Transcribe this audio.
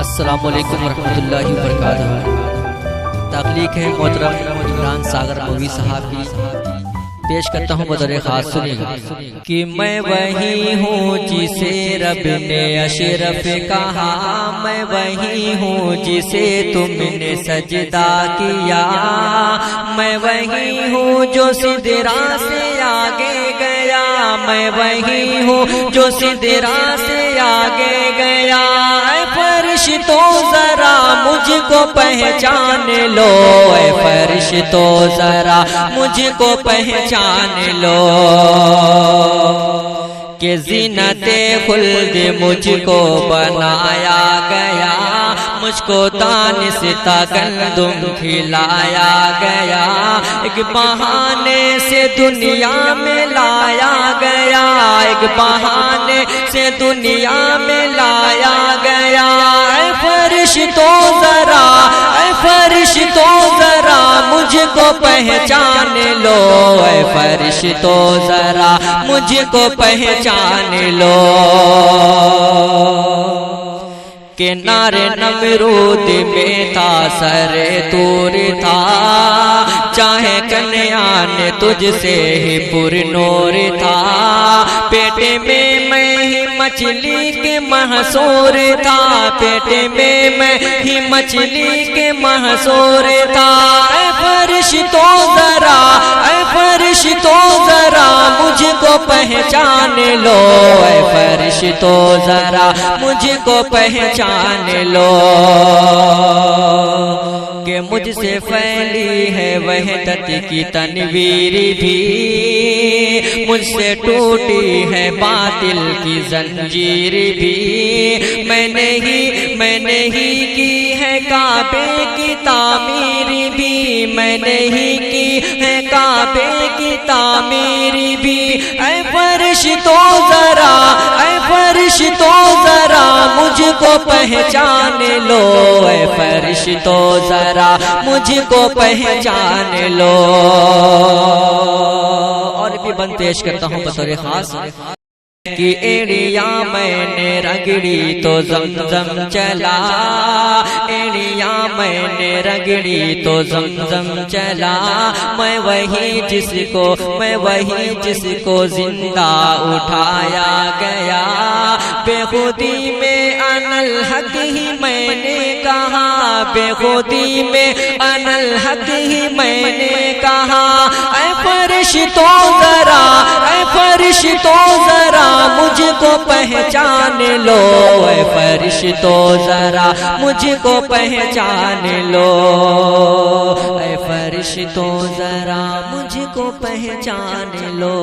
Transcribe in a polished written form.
السلام علیکم ورحمۃ اللہ وبرکاتہ۔ تخلیق ہے محترم عمران ساگر مولوی صاحب کی، پیش کرتا ہوں بدر خاص سنیے گا کہ میں وہی ہوں جسے رب نے اشرف کہا، میں وہی ہوں جسے تم نے سجدہ کیا، میں وہی ہوں جو سدرا سے آگے گیا، میں وہی ہوں جو سدرا سے آگے گیا۔ اے فرشتوں ذرا مجھ کو پہچان لو، اے فرشتوں ذرا مجھ کو پہچان لو، کہ زینت خلد مجھ کو بنایا گیا، مجھ کو دانستہ گندم کھلایا گیا، ایک بہانے سے دنیا میں لایا گیا، ایک بہانے سے دنیا میں لایا گیا۔ اے فرشتوں ذرا، اے فرشتوں ذرا مجھ کو پہچان لو، اے فرشتوں ذرا مجھ کو پہچان لو، کہ نار نمرود میں تھا سر طور تھا، چاہے کنعان تجھ سے ہی پر نور تھا، پیٹے میں ہی مچھلی کے محصور تھا، پیٹے میں ہی مچھلی کے محصور تھا۔ اے فرشتوں ذرا، اے فرشتوں ذرا مجھ کو پہچان لو، اے فرشتوں ذرا مجھ کو پہچان لو، کہ مجھ سے پھیلی ہے وحدت کی تنویر بھی، مجھ سے ٹوٹی ہے باطل کی زنجیر بھی، میں نے ہی کی ہے کعبے کی تعمیر بھی، میں نے ہی کی ہے کعبے کی تعمیر بھی۔ اے فرشتوں ذرا، اے فرشتوں ذرا مجھ کو پہچان لو، اے فرشتوں ذرا مجھ کو پہچان لو۔ اور بھی بند پیش کرتا ہوں بطور خاص، کہ ایڑیاں میں نے رگڑی تو زمزم چلا، ایڑیاں میں نے رگڑی تو زمزم چلا، میں وہی جس کو زندہ اٹھایا گیا، بے خودی میں انا الحق ہی میں نے کہا، بے خودی میں انا الحق ہی میں نے کہا۔ اے فرشتوں ذرا، اے فرشتوں ذرا مجھ کو پہچان لو، اے فرشتوں ذرا مجھ کو پہچان لو، اے فرشتوں ذرا مجھ کو پہچان لو۔